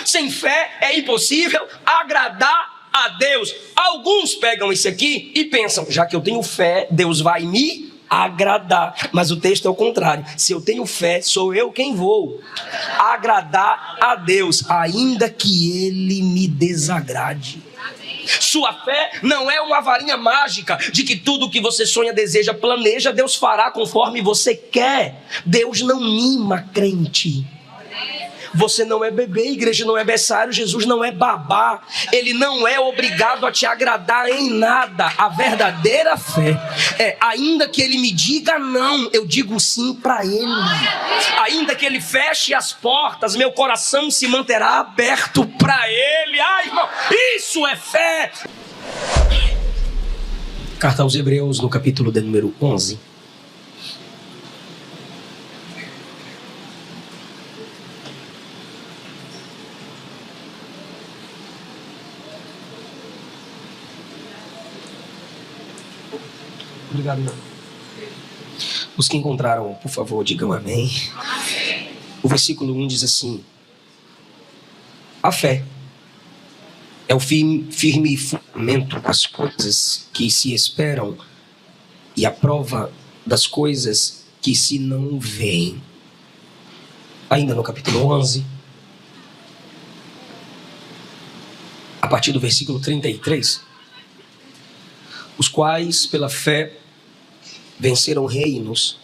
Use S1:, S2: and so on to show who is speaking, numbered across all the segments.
S1: Sem fé é impossível agradar a Deus. Alguns pegam isso aqui e pensam, já que eu tenho fé, Deus vai me agradar. Mas o texto é o contrário. Se eu tenho fé, sou eu quem vou agradar a Deus, ainda que Ele me desagrade. Sua fé não é uma varinha mágica de que tudo que você sonha, deseja, planeja, Deus fará conforme você quer. Deus não mima crente. Você não é bebê, igreja não é berçário, Jesus não é babá. Ele não é obrigado a te agradar em nada. A verdadeira fé é, ainda que ele me diga não, eu digo sim para ele. Ainda que ele feche as portas, meu coração se manterá aberto para ele. Ai, irmão, isso é fé. Carta aos Hebreus, no capítulo de número 11. Obrigado, não. Os que encontraram, por favor, digam amém. O versículo 1 diz assim: a fé é o firme fundamento das coisas que se esperam e a prova das coisas que se não veem. Ainda no capítulo 11, a partir do versículo 33, os quais pela fé venceram reinos,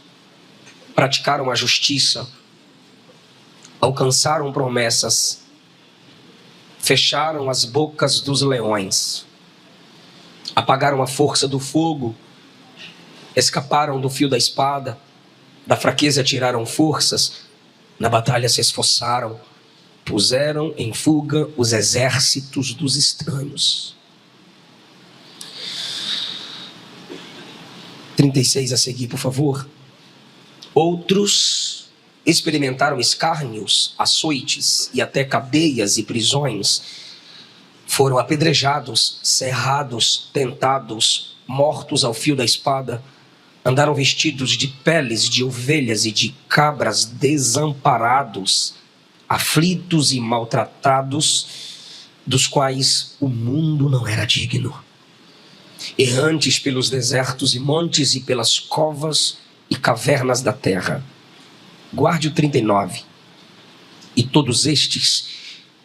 S1: praticaram a justiça, alcançaram promessas, fecharam as bocas dos leões, apagaram a força do fogo, escaparam do fio da espada, da fraqueza tiraram forças, na batalha se esforçaram, puseram em fuga os exércitos dos estranhos. 36 a seguir, por favor. Outros experimentaram escárnios, açoites e até cadeias e prisões. Foram apedrejados, cerrados, tentados, mortos ao fio da espada. Andaram vestidos de peles de ovelhas e de cabras, desamparados, aflitos e maltratados, dos quais o mundo não era digno. Errantes pelos desertos e montes e pelas covas e cavernas da terra. Guarde o 39. E todos estes,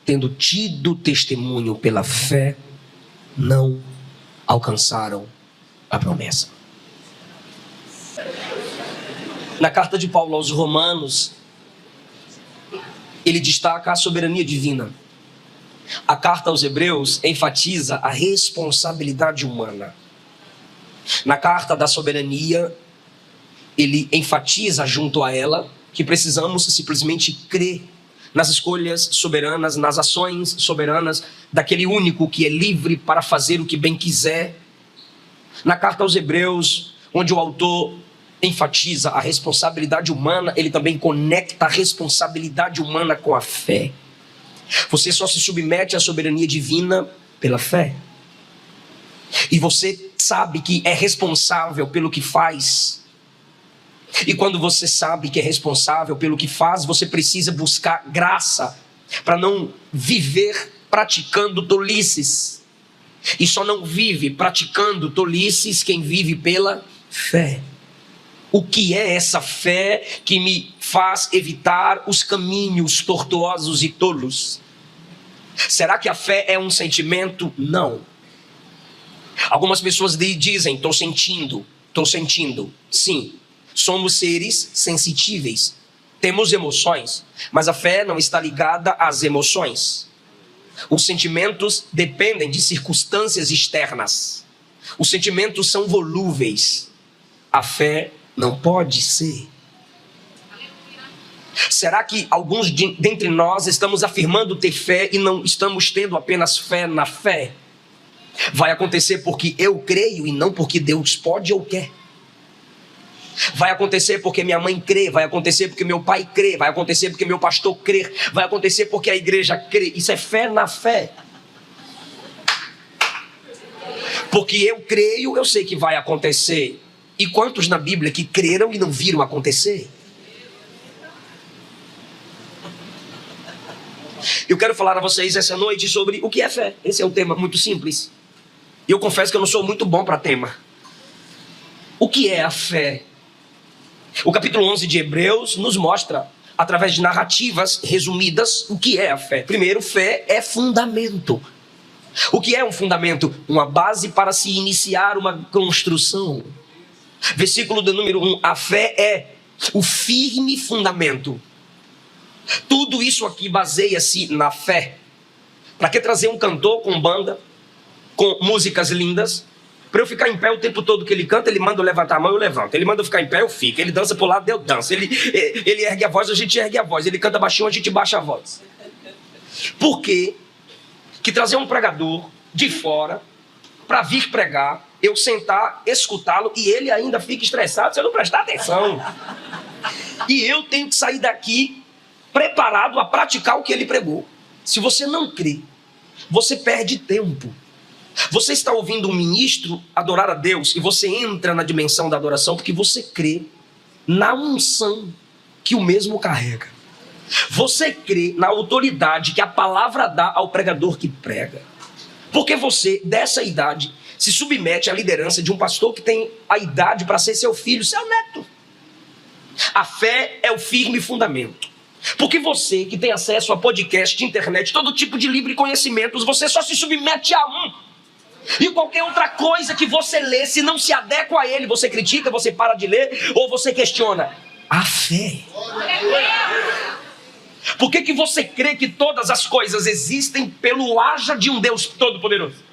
S1: tendo tido testemunho pela fé, não alcançaram a promessa. Na carta de Paulo aos Romanos, ele destaca a soberania divina. A carta aos Hebreus enfatiza a responsabilidade humana. Na carta da soberania, ele enfatiza junto a ela que precisamos simplesmente crer nas escolhas soberanas, nas ações soberanas daquele único que é livre para fazer o que bem quiser. Na carta aos Hebreus, onde o autor enfatiza a responsabilidade humana, ele também conecta a responsabilidade humana com a fé. Você só se submete à soberania divina pela fé. E você sabe que é responsável pelo que faz. E quando você sabe que é responsável pelo que faz, você precisa buscar graça para não viver praticando tolices. E só não vive praticando tolices quem vive pela fé. O que é essa fé que me faz evitar os caminhos tortuosos e tolos? Será que a fé é um sentimento? Não. Algumas pessoas dizem, estou sentindo. Sim, somos seres sensitíveis. Temos emoções, mas a fé não está ligada às emoções. Os sentimentos dependem de circunstâncias externas. Os sentimentos são volúveis. A fé não pode ser. Será que alguns dentre nós estamos afirmando ter fé e não estamos tendo apenas fé na fé? Vai acontecer porque eu creio e não porque Deus pode ou quer. Vai acontecer porque minha mãe crê, vai acontecer porque meu pai crê, vai acontecer porque meu pastor crê, vai acontecer porque a igreja crê. Isso é fé na fé. Porque eu creio, eu sei que vai acontecer. E quantos na Bíblia que creram e não viram acontecer? Eu quero falar a vocês essa noite sobre o que é fé. Esse é um tema muito simples. E eu confesso que eu não sou muito bom para tema. O que é a fé? O capítulo 11 de Hebreus nos mostra, através de narrativas resumidas, o que é a fé. Primeiro, fé é fundamento. O que é um fundamento? Uma base para se iniciar uma construção. Versículo do número 1. A fé é o firme fundamento. Tudo isso aqui baseia-se na fé. Para que trazer um cantor com banda, com músicas lindas, para eu ficar em pé o tempo todo que ele canta? Ele manda eu levantar a mão, eu levanto. Ele manda eu ficar em pé, eu fico. Ele dança pro lado, eu danço. Ele ergue a voz, a gente ergue a voz. Ele canta baixinho, a gente baixa a voz. Por quê? Que trazer um pregador de fora para vir pregar, eu sentar, escutá-lo e ele ainda fica estressado se eu não prestar atenção. E eu tenho que sair daqui preparado a praticar o que ele pregou. Se você não crê, você perde tempo. Você está ouvindo um ministro adorar a Deus e você entra na dimensão da adoração porque você crê na unção que o mesmo carrega. Você crê na autoridade que a palavra dá ao pregador que prega. Porque você, dessa idade, se submete à liderança de um pastor que tem a idade para ser seu filho, seu neto. A fé é o firme fundamento. Porque você que tem acesso a podcast, internet, todo tipo de livre conhecimentos, você só se submete a um. E qualquer outra coisa que você lê, se não se adequa a ele, você critica, você para de ler ou você questiona. A fé. Por que você crê que todas as coisas existem pelo haja de um Deus Todo-Poderoso?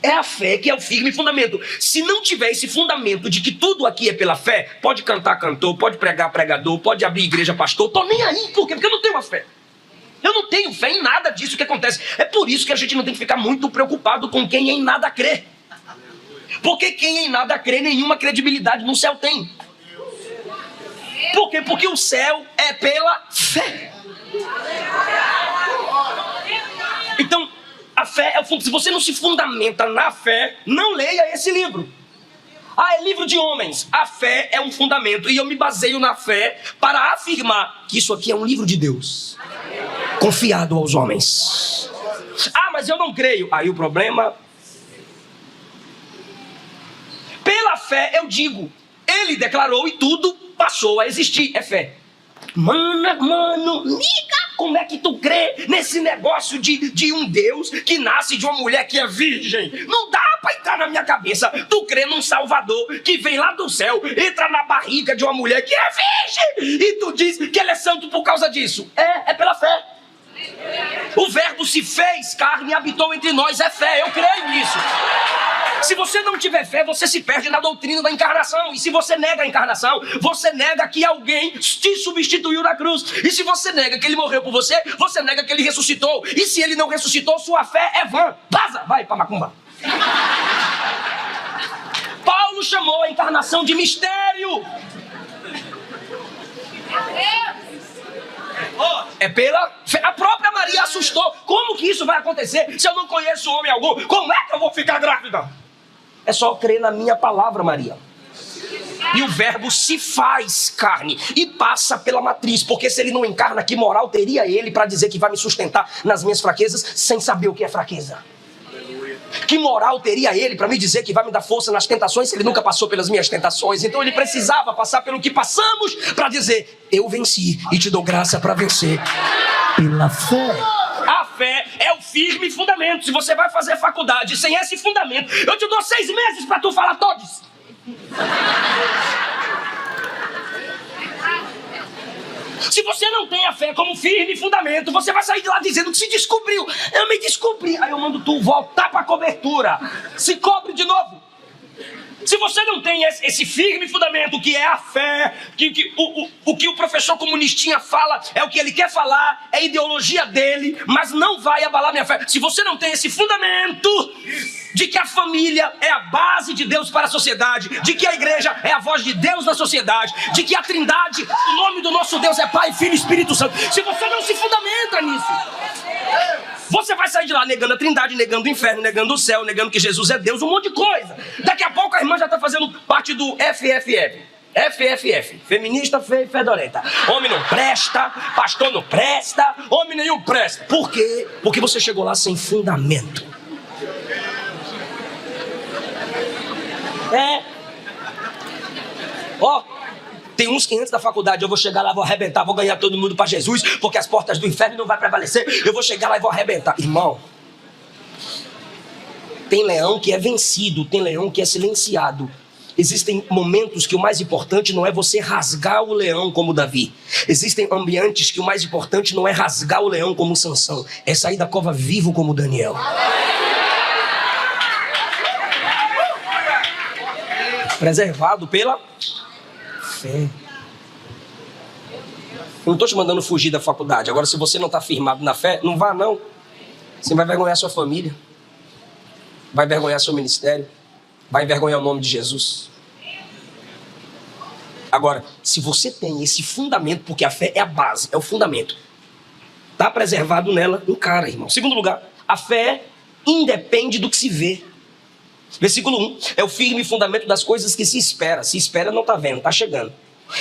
S1: É a fé que é o firme fundamento. Se não tiver esse fundamento de que tudo aqui é pela fé, pode cantar cantor, pode pregar pregador, pode abrir igreja pastor, tô nem aí. Por quê? Porque eu não tenho a fé. Eu não tenho fé em nada disso que acontece. É por isso que a gente não tem que ficar muito preocupado com quem em nada crê. Porque quem em nada crê, nenhuma credibilidade no céu tem. Por quê? Porque o céu é pela fé. Então, a fé é o fundo. Se você não se fundamenta na fé, não leia esse livro. Ah, é livro de homens. A fé é um fundamento. E eu me baseio na fé para afirmar que isso aqui é um livro de Deus, confiado aos homens. Ah, mas eu não creio. Aí o problema... Pela fé eu digo, ele declarou e tudo passou a existir. É fé. Mano, liga, como é que tu crê nesse negócio de um Deus que nasce de uma mulher que é virgem? Não dá pra entrar na minha cabeça. Tu crê num Salvador que vem lá do céu, entra na barriga de uma mulher que é virgem e tu diz que ele é santo por causa disso. É pela fé. O verbo se fez carne e habitou entre nós. É fé, eu creio nisso. Se você não tiver fé, você se perde na doutrina da encarnação. E se você nega a encarnação, você nega que alguém te substituiu na cruz. E se você nega que ele morreu por você, você nega que ele ressuscitou. E se ele não ressuscitou, sua fé é vã. Vaza, vai pra macumba. Paulo chamou a encarnação de mistério. É pela fé. A própria Maria assustou. Como que isso vai acontecer se eu não conheço homem algum? Como é que eu vou ficar grávida? É só crer na minha palavra, Maria. E o verbo se faz carne e passa pela matriz. Porque se ele não encarna, que moral teria ele para dizer que vai me sustentar nas minhas fraquezas sem saber o que é fraqueza? Que moral teria ele para me dizer que vai me dar força nas tentações se ele nunca passou pelas minhas tentações? Então ele precisava passar pelo que passamos para dizer: eu venci e te dou graça para vencer pela fé. A fé é o firme fundamento. Se você vai fazer faculdade sem esse fundamento, eu te dou 6 meses para tu falar todos. Se você não tem a fé como firme fundamento, você vai sair de lá dizendo que se descobriu. Eu me descobri. Aí eu mando tu voltar para a cobertura. Se cobre de novo. Se você não tem esse firme fundamento, que é a fé, o que o professor comunistinha fala é o que ele quer falar, é a ideologia dele, mas não vai abalar minha fé. Se você não tem esse fundamento de que a família é a base de Deus para a sociedade, de que a igreja é a voz de Deus na sociedade, de que a Trindade, o nome do nosso Deus é Pai, Filho e Espírito Santo, se você não se fundamenta nisso, você vai sair de lá negando a Trindade, negando o inferno, negando o céu, negando que Jesus é Deus, um monte de coisa. Daqui a pouco a irmã já está fazendo parte do FFF. FFF, feminista fedorenta. Homem não presta, pastor não presta, homem nenhum presta. Por quê? Porque você chegou lá sem fundamento. Tem uns que antes da faculdade eu vou chegar lá, vou arrebentar, vou ganhar todo mundo para Jesus, porque as portas do inferno não vão prevalecer. Eu vou chegar lá e vou arrebentar. Irmão, tem leão que é vencido, tem leão que é silenciado. Existem momentos que o mais importante não é você rasgar o leão como Davi. Existem ambientes que o mais importante não é rasgar o leão como Sansão, é sair da cova vivo como Daniel. Preservado pela fé. Eu não estou te mandando fugir da faculdade. Agora, se você não está firmado na fé, não vá não. Você vai envergonhar sua família, vai envergonhar seu ministério, vai envergonhar o nome de Jesus. Agora, se você tem esse fundamento, porque a fé é a base, é o fundamento, está preservado nela, encara, irmão. Segundo lugar, a fé independe do que se vê. Versículo 1, é o firme fundamento das coisas que se espera. Se espera, não está vendo, está chegando.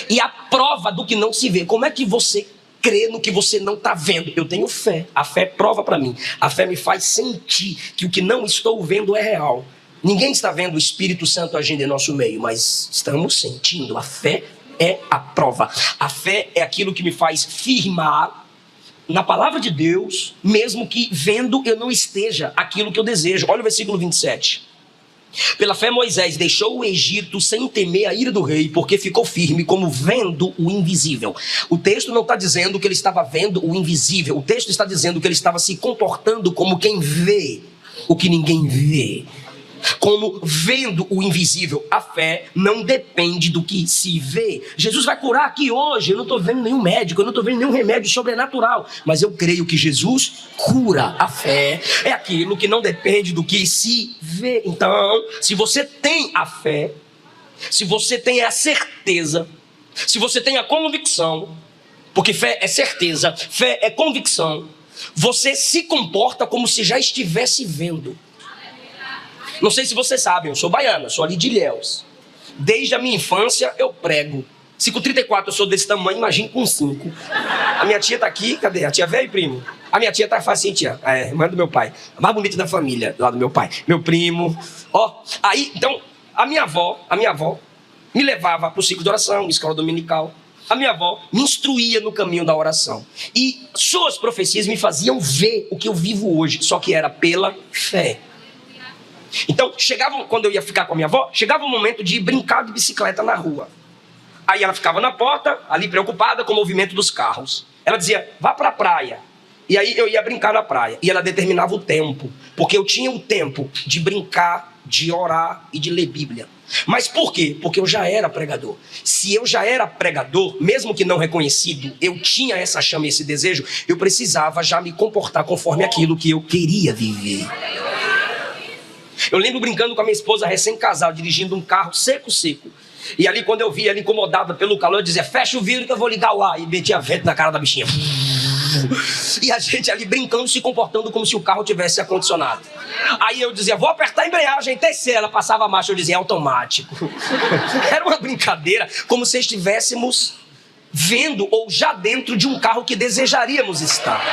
S1: E a prova do que não se vê. Como é que você crê no que você não está vendo? Eu tenho fé, a fé prova para mim. A fé me faz sentir que o que não estou vendo é real. Ninguém está vendo o Espírito Santo agindo em nosso meio, mas estamos sentindo. A fé é a prova. A fé é aquilo que me faz firmar na palavra de Deus, mesmo que vendo eu não esteja aquilo que eu desejo. Olha o versículo 27. Pela fé Moisés deixou o Egito sem temer a ira do rei, porque ficou firme como vendo o invisível. O texto não está dizendo que ele estava vendo o invisível. O texto está dizendo que ele estava se comportando como quem vê o que ninguém vê. Como vendo o invisível. A fé não depende do que se vê. Jesus vai curar aqui hoje. Eu não estou vendo nenhum médico, eu não estou vendo nenhum remédio sobrenatural, mas eu creio que Jesus cura. A fé é aquilo que não depende do que se vê. Então, se você tem a fé, se você tem a certeza, se você tem a convicção, porque fé é certeza, fé é convicção, você se comporta como se já estivesse vendo. Não sei se vocês sabem, eu sou baiano, sou ali de Ilhéus. Desde a minha infância eu prego. Se com 34 eu sou desse tamanho, imagine com 5. A minha tia tá aqui, cadê? A tia velho, primo? A minha tia tá facinho, tia. É, irmã do meu pai. A mais bonita da família, lá do meu pai. Meu primo. Aí, então, a minha avó me levava pro ciclo de oração, escola dominical. A minha avó me instruía no caminho da oração. E suas profecias me faziam ver o que eu vivo hoje, só que era pela fé. Então, quando eu ia ficar com a minha avó, chegava o momento de brincar de bicicleta na rua. Aí ela ficava na porta, ali preocupada com o movimento dos carros. Ela dizia, vá para a praia. E aí eu ia brincar na praia. E ela determinava o tempo, porque eu tinha o tempo de brincar, de orar e de ler Bíblia. Mas por quê? Porque eu já era pregador. Se eu já era pregador, mesmo que não reconhecido, eu tinha essa chama e esse desejo, eu precisava já me comportar conforme aquilo que eu queria viver. Eu lembro brincando com a minha esposa recém-casada, dirigindo um carro seco. E ali, quando eu via ela incomodada pelo calor, eu dizia, fecha o vidro que eu vou ligar o ar. E metia vento na cara da bichinha. E a gente ali brincando, se comportando como se o carro tivesse ar-condicionado. Aí eu dizia, vou apertar a embreagem, terceira. Ela passava a marcha, eu dizia, é automático. Era uma brincadeira, como se estivéssemos vendo ou já dentro de um carro que desejaríamos estar.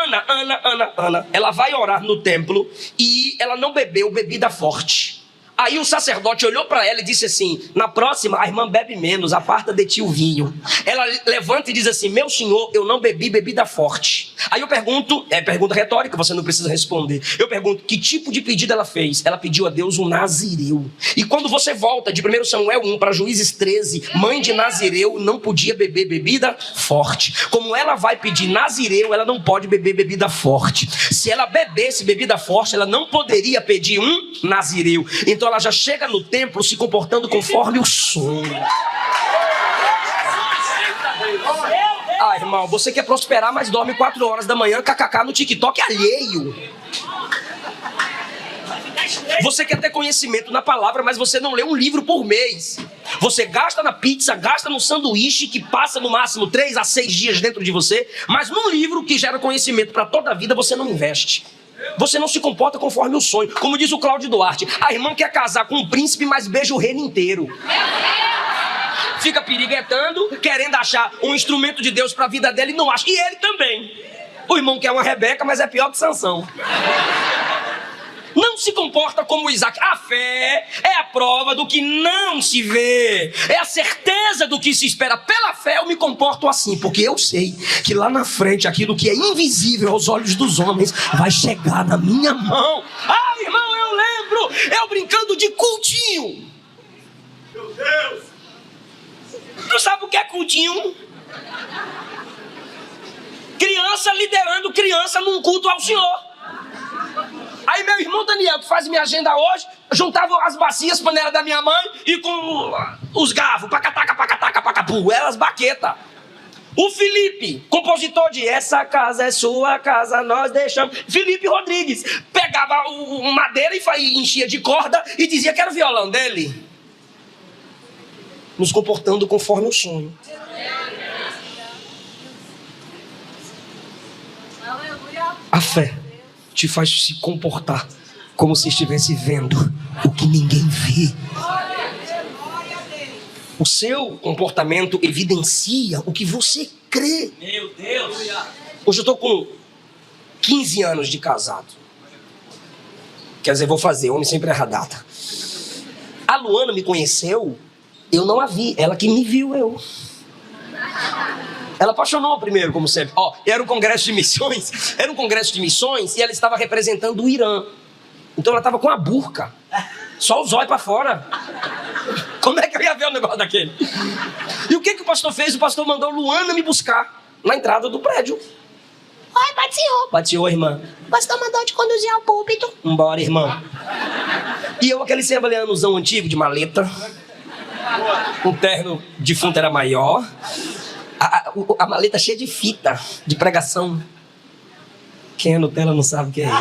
S1: Ana, ela vai orar no templo e ela não bebeu bebida forte. Aí o sacerdote olhou para ela e disse assim, na próxima a irmã bebe menos, aparta de ti o vinho. Ela levanta e diz assim, meu senhor, eu não bebi bebida forte. Aí eu pergunto, pergunta retórica, você não precisa responder. Eu pergunto, que tipo de pedido ela fez? Ela pediu a Deus um nazireu. E quando você volta de 1 Samuel 1 para Juízes 13, mãe de nazireu não podia beber bebida forte. Como ela vai pedir nazireu, ela não pode beber bebida forte. Se ela bebesse bebida forte, ela não poderia pedir um nazireu. Então ela já chega no templo se comportando conforme o som. Ah, irmão, você quer prosperar, mas dorme 4 horas da manhã, kkk, no TikTok alheio. Você quer ter conhecimento na palavra, mas você não lê um livro por mês. Você gasta na pizza, gasta no sanduíche que passa no máximo 3 a 6 dias dentro de você, mas num livro que gera conhecimento para toda a vida você não investe. Você não se comporta conforme o sonho. Como diz o Cláudio Duarte, a irmã quer casar com um príncipe, mas beija o reino inteiro. Fica piriguetando, querendo achar um instrumento de Deus para a vida dela e não acha. E ele também. O irmão quer uma Rebeca, mas é pior que Sansão. Não se comporta como Isaac. A fé é a prova do que não se vê. É a certeza do que se espera. Pela fé eu me comporto assim, porque eu sei que lá na frente aquilo que é invisível aos olhos dos homens vai chegar na minha mão. Ah, irmão, eu lembro eu brincando de cultinho. Meu Deus! Tu sabe o que é cultinho? Criança liderando criança num culto ao Senhor. Aí meu irmão Daniel, que faz minha agenda hoje, juntava as bacias, panela da minha mãe e com os garfos, pacataca, pacataca, pacapu, eram as baquetas. O Felipe, compositor de Essa Casa é Sua Casa, Nós Deixamos. Felipe Rodrigues, pegava madeira e enchia de corda e dizia que era o violão dele. Nos comportando conforme o sonho. A fé te faz se comportar como se estivesse vendo o que ninguém vê. O seu comportamento evidencia o que você crê. Meu Deus! Hoje eu estou com 15 anos de casado. Quer dizer, vou fazer, homem sempre erra a data. A Luana me conheceu, eu não a vi, ela que me viu, eu. Ela apaixonou primeiro, como sempre. Era um congresso de missões. E ela estava representando o Irã. Então ela estava com a burca. Só o zóio para fora. Como é que eu ia ver o negócio daquele? E o que o pastor fez? O pastor mandou Luana me buscar na entrada do prédio.
S2: Oi, Pode Senhor.
S1: Pode Senhor, irmã.
S2: O pastor mandou te conduzir ao púlpito.
S1: Vambora, irmã. E eu, aquele semblhanuzão antigo de maleta. O terno defunto era maior. A maleta cheia de fita, de pregação. Quem é Nutella não sabe o que é isso.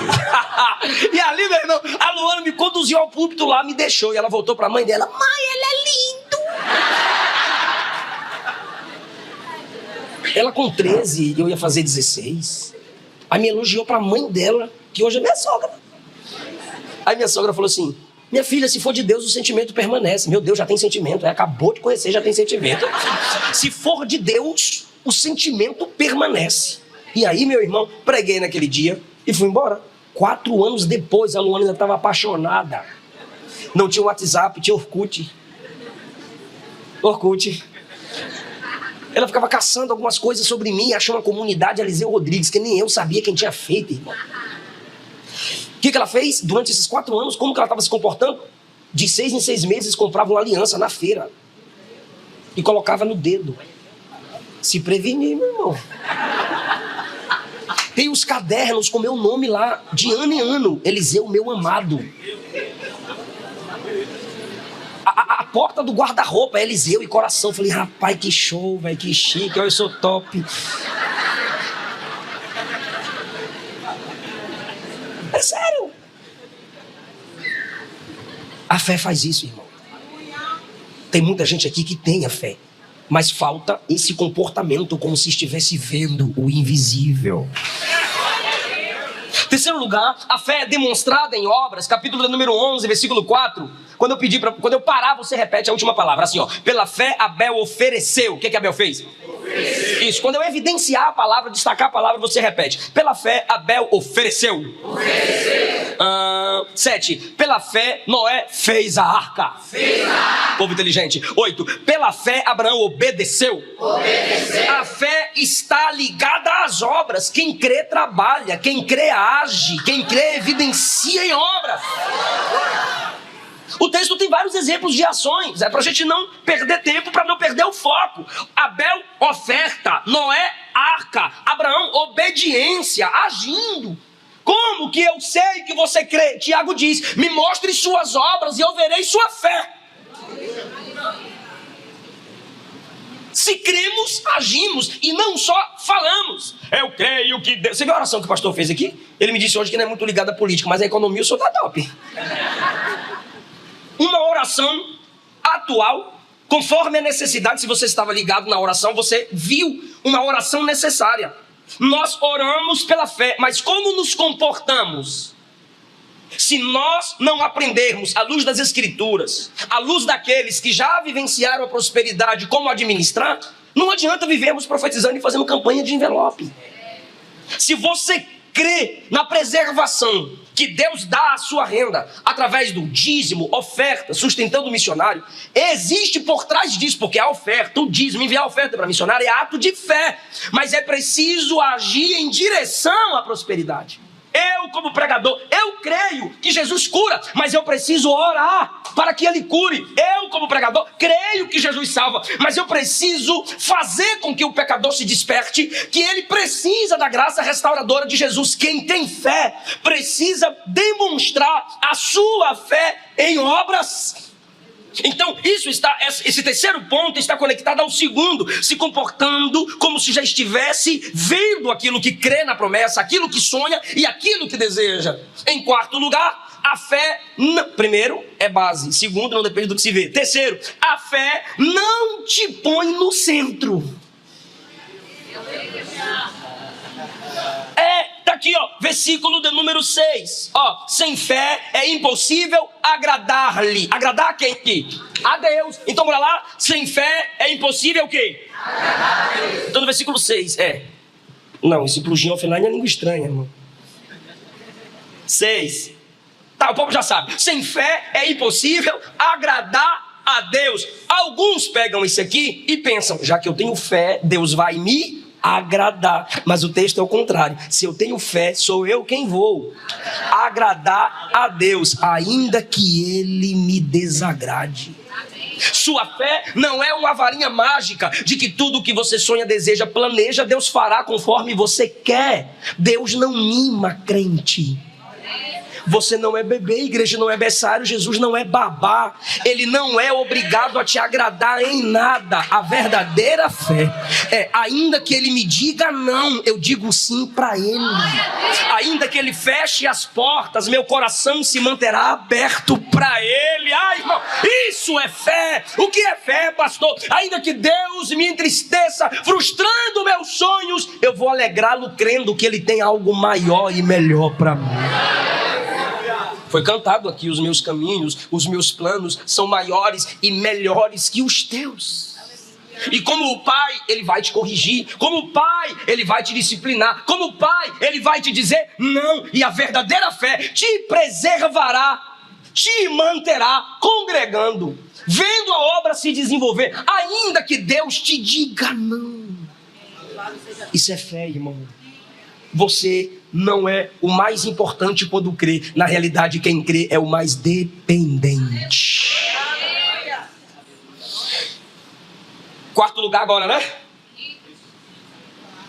S1: E ali, meu irmão, a Luana me conduziu ao púlpito lá, me deixou. E ela voltou pra mãe dela. Mãe, ele é lindo. Ela com 13, eu ia fazer 16. Aí me elogiou pra mãe dela, que hoje é minha sogra. Aí minha sogra falou assim: minha filha, se for de Deus, o sentimento permanece. Meu Deus, já tem sentimento. Acabou de conhecer, já tem sentimento. Se for de Deus, o sentimento permanece. E aí, meu irmão, preguei naquele dia e fui embora. 4 anos depois, a Luana ainda estava apaixonada. Não tinha WhatsApp, tinha Orkut. Ela ficava caçando algumas coisas sobre mim e achou uma comunidade Eliseu Rodrigues, que nem eu sabia quem tinha feito, irmão. O que ela fez durante esses 4 anos? Como que ela estava se comportando? De 6 em 6 meses comprava uma aliança na feira e colocava no dedo. Se prevenir, meu irmão. Tem os cadernos com meu nome lá, de ano em ano. Eliseu, meu amado. A porta do guarda-roupa é Eliseu e coração. Falei, rapaz, que show, velho, que chique, eu sou top. É sério. A fé faz isso, irmão. Tem muita gente aqui que tem a fé, mas falta esse comportamento como se estivesse vendo o invisível. Terceiro lugar, a fé é demonstrada em obras, capítulo número 11, versículo 4. Quando eu parar, você repete a última palavra, assim, ó. Pela fé, Abel ofereceu. O que Abel fez? Ofereceu. Isso, quando eu evidenciar a palavra, destacar a palavra, você repete. Pela fé, Abel ofereceu. 7. Pela fé, Noé fez a arca. Povo inteligente. 8. Pela fé, Abraão obedeceu. A fé está ligada às obras. Quem crê, trabalha. Quem crê, age. Quem crê, evidencia em obras. O texto tem vários exemplos de ações. É para a gente não perder tempo, para não perder o foco. Abel, oferta. Noé, arca. Abraão, obediência, agindo. Como que eu sei que você crê? Tiago diz, me mostre suas obras e eu verei sua fé. Se cremos, agimos e não só falamos. Eu creio que Deus... Você viu a oração que o pastor fez aqui? Ele me disse hoje que não é muito ligado à política, mas a economia o senhor tá top. Uma oração atual, conforme a necessidade. Se você estava ligado na oração, você viu uma oração necessária. Nós oramos pela fé, mas como nos comportamos? Se nós não aprendermos, à luz das Escrituras, à luz daqueles que já vivenciaram a prosperidade, como administrar, não adianta vivermos profetizando e fazendo campanha de envelope. Se você crê na preservação que Deus dá à sua renda, através do dízimo, oferta, sustentando o missionário, existe por trás disso, porque a oferta, o dízimo, enviar a oferta para missionário é ato de fé, mas é preciso agir em direção à prosperidade. Eu, como pregador, eu creio que Jesus cura, mas eu preciso orar para que Ele cure. Eu, como pregador, creio que Jesus salva, mas eu preciso fazer com que o pecador se desperte, que ele precisa da graça restauradora de Jesus. Quem tem fé precisa demonstrar a sua fé em obras. Então, esse terceiro ponto está conectado ao segundo, se comportando como se já estivesse vendo aquilo que crê na promessa, aquilo que sonha e aquilo que deseja. Em quarto lugar, a fé, primeiro, é base. Segundo, não depende do que se vê. Terceiro, a fé não te põe no centro. Tá aqui, versículo de número 6. Sem fé é impossível agradar-lhe. Agradar a quem aqui? A Deus. Então, bora lá. Sem fé é impossível o quê? Agradar a Deus. Então, no versículo 6, Não, esse plugin offline é língua estranha, irmão. 6. Tá, o povo já sabe. Sem fé é impossível agradar a Deus. Alguns pegam isso aqui e pensam, já que eu tenho fé, Deus vai me agradar. Mas o texto é o contrário. Se eu tenho fé, sou eu quem vou agradar a Deus, ainda que Ele me desagrade. Sua fé não é uma varinha mágica de que tudo que você sonha, deseja, planeja, Deus fará conforme você quer. Deus não mima crente. Você não é bebê, a igreja não é berçário, Jesus não é babá. Ele não é obrigado a te agradar em nada. A verdadeira fé é, ainda que ele me diga não, eu digo sim para ele. Ainda que ele feche as portas, meu coração se manterá aberto para ele. Ai, irmão, isso é fé. O que é fé, pastor? Ainda que Deus me entristeça, frustrando meus sonhos, eu vou alegrá-lo crendo que ele tem algo maior e melhor para mim. Foi cantado aqui, os meus caminhos, os meus planos são maiores e melhores que os teus. E como o pai, ele vai te corrigir. Como o pai, ele vai te disciplinar. Como o pai, ele vai te dizer não. E a verdadeira fé te preservará, te manterá congregando, vendo a obra se desenvolver, ainda que Deus te diga não. Isso é fé, irmão. Você não é o mais importante quando crê. Na realidade, quem crê é o mais dependente. Quarto lugar agora, né?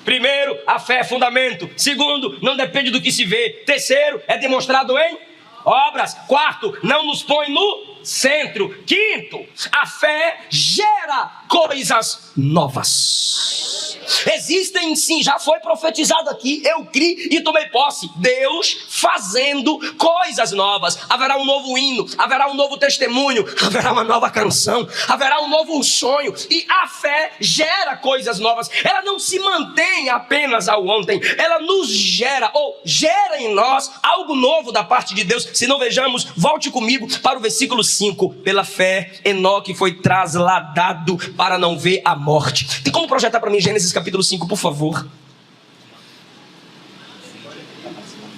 S1: Primeiro, a fé é fundamento. Segundo, não depende do que se vê. Terceiro, é demonstrado em obras. Quarto, não nos põe no centro. Quinto, a fé gera coisas novas. Existem sim, já foi profetizado aqui, eu criei e tomei posse. Deus fazendo coisas novas. Haverá um novo hino, haverá um novo testemunho, haverá uma nova canção, haverá um novo sonho. E a fé gera coisas novas. Ela não se mantém apenas ao ontem, ela nos gera, ou gera em nós algo novo da parte de Deus. Se não vejamos, volte comigo para o versículo 5. Pela fé, Enoque foi trasladado para não ver a morte. Tem como projetar para mim Gênesis capítulo 5, por favor?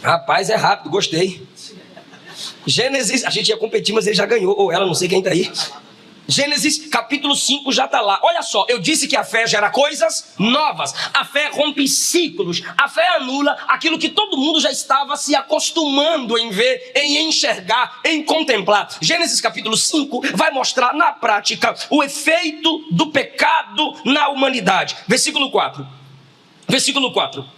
S1: Rapaz, é rápido, gostei. Gênesis, a gente ia competir, mas ele já ganhou, ou ela, não sei quem está aí. Gênesis capítulo 5 já está lá. Olha só, eu disse que a fé gera coisas novas. A fé rompe ciclos. A fé anula aquilo que todo mundo já estava se acostumando em ver, em enxergar, em contemplar. Gênesis capítulo 5 vai mostrar na prática o efeito do pecado na humanidade. Versículo 4. Versículo 4.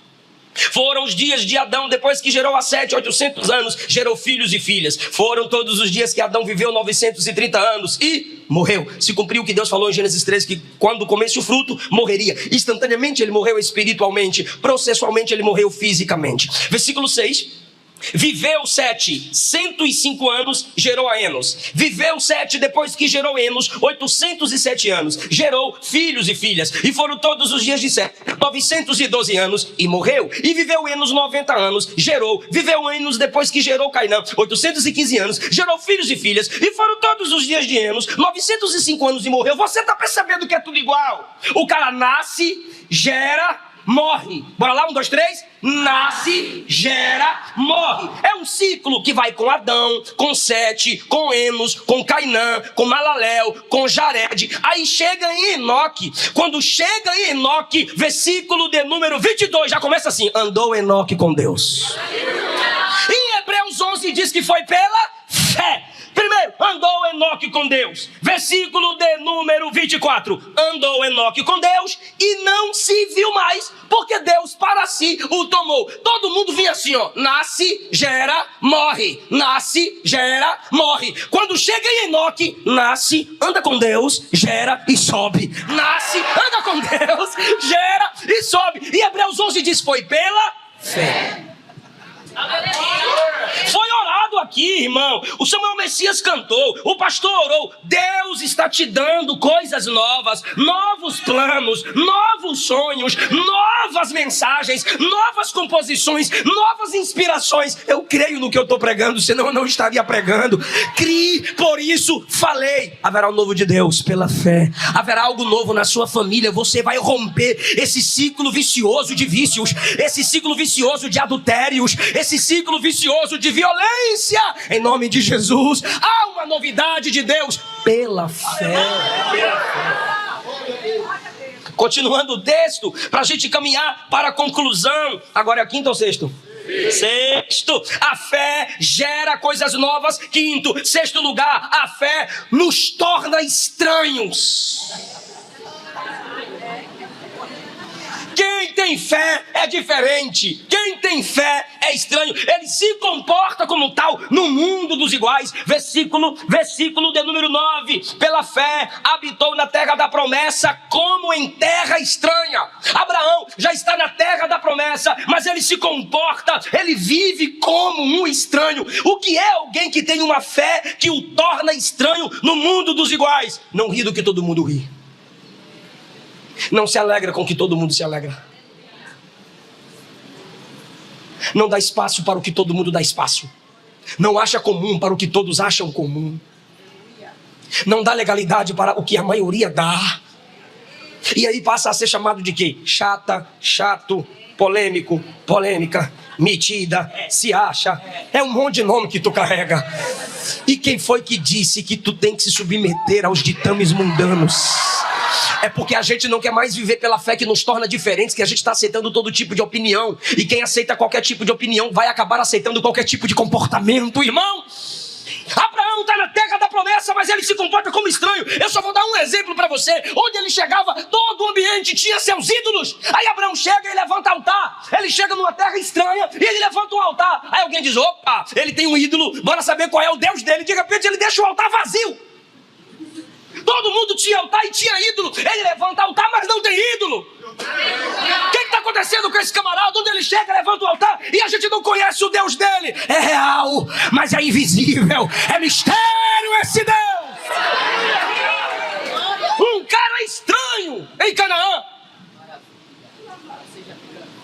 S1: Foram os dias de Adão, depois que gerou há 700 anos, gerou filhos e filhas. Foram todos os dias que Adão viveu 930 anos e morreu. Se cumpriu o que Deus falou em Gênesis 3, que quando comesse o fruto, morreria. Instantaneamente ele morreu espiritualmente, processualmente ele morreu fisicamente. Versículo 6. Viveu 7, 105 anos, gerou a Enos. Viveu 7, depois que gerou Enos, 807 anos. Gerou filhos e filhas. E foram todos os dias de Sete, 912 anos, e morreu. E viveu Enos 90 anos, gerou. Viveu Enos depois que gerou Cainã, 815 anos. Gerou filhos e filhas. E foram todos os dias de Enos, 905 anos, e morreu. Você está percebendo que é tudo igual? O cara nasce, gera, morre. Bora lá, 1, 2, 3. Nasce, gera, morre. É um ciclo que vai com Adão, com Sete, com Enos, com Cainã, com Malalel, com Jared. Aí chega em Enoque. Quando chega em Enoque, versículo de número 22, já começa assim: andou Enoque com Deus. Em Hebreus 11 diz que foi pela fé. Primeiro, andou Enoque com Deus. Versículo de número 24. Andou Enoque com Deus e não se viu mais, porque Deus para si o tomou. Todo mundo vinha assim, ó: nasce, gera, morre. Nasce, gera, morre. Quando chega em Enoque, nasce, anda com Deus, gera e sobe. Nasce, anda com Deus, gera e sobe. E Hebreus 11 diz: foi pela fé. Foi orado aqui, irmão. O Samuel Messias cantou, o pastor orou. Deus está te dando coisas novas, novos planos, novos sonhos, novas mensagens, novas composições, novas inspirações. Eu creio no que eu estou pregando, senão eu não estaria pregando. Crie, por isso falei. Haverá um novo de Deus pela fé. Haverá algo novo na sua família. Você vai romper esse ciclo vicioso de vícios, esse ciclo vicioso de adultérios, esse ciclo vicioso de violência. Em nome de Jesus, há uma novidade de Deus pela fé. Continuando o texto, para a gente caminhar para a conclusão. Agora é quinto ou sexto? Sexto, a fé gera coisas novas. Quinto, sexto lugar, a fé nos torna estranhos. Quem tem fé é diferente. Quem tem fé é estranho. Ele se comporta como tal no mundo dos iguais. Versículo de número 9. Pela fé habitou na terra da promessa como em terra estranha. Abraão já está na terra da promessa, mas ele se comporta, ele vive como um estranho. O que é alguém que tem uma fé que o torna estranho no mundo dos iguais? Não ri do que todo mundo ri. Não se alegra com o que todo mundo se alegra. Não dá espaço para o que todo mundo dá espaço. Não acha comum para o que todos acham comum. Não dá legalidade para o que a maioria dá. E aí passa a ser chamado de quê? Chata, chato, polêmico, polêmica, metida, se acha. É um monte de nome que tu carrega. E quem foi que disse que tu tem que se submeter aos ditames mundanos? É porque a gente não quer mais viver pela fé que nos torna diferentes, que a gente está aceitando todo tipo de opinião. E quem aceita qualquer tipo de opinião vai acabar aceitando qualquer tipo de comportamento, irmão. Abraão está na terra da promessa, mas ele se comporta como estranho. Eu só vou dar um exemplo para você. Onde ele chegava, todo o ambiente tinha seus ídolos. Aí Abraão chega e levanta altar. Ele chega numa terra estranha e ele levanta um altar. Aí alguém diz: opa, ele tem um ídolo, bora saber qual é o Deus dele. De repente ele deixa o altar vazio. Todo mundo tinha altar e tinha ídolo. Ele levanta altar, mas não tem ídolo. O que está acontecendo com esse camarada? Onde ele chega, levanta o altar e a gente não conhece o Deus dele. É real, mas é invisível. É mistério esse Deus. Um cara estranho em Canaã.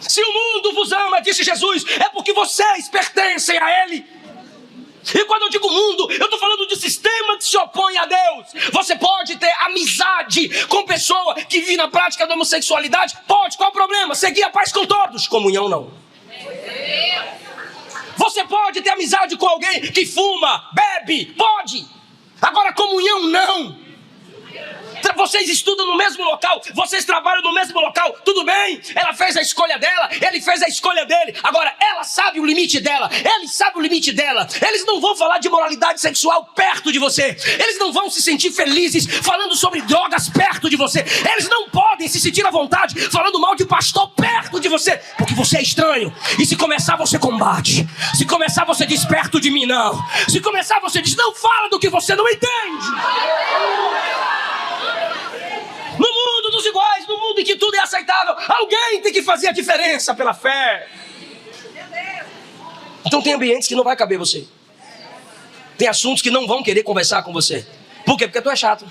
S1: Se o mundo vos ama, disse Jesus, é porque vocês pertencem a ele. E quando eu digo mundo, eu estou falando de sistema que se opõe a Deus. Você pode ter amizade com pessoa que vive na prática da homossexualidade? Pode, qual o problema? Seguir a paz com todos. Comunhão não. Você pode ter amizade com alguém que fuma, bebe? Pode. Agora comunhão não. Vocês estudam no mesmo local, vocês trabalham no mesmo local, tudo bem, ela fez a escolha dela, ele fez a escolha dele. Agora ela sabe o limite dela, ele sabe o limite dela. Eles não vão falar de moralidade sexual perto de você. Eles não vão se sentir felizes falando sobre drogas perto de você. Eles não podem se sentir à vontade falando mal de pastor perto de você, porque você é estranho. E se começar você combate. Se começar você diz: perto de mim não. Se começar você diz: não fala do que você não entende. No mundo dos iguais, no mundo em que tudo é aceitável, alguém tem que fazer a diferença pela fé. Então tem ambientes que não vai caber você. Tem assuntos que não vão querer conversar com você. Por quê? Porque tu é chato.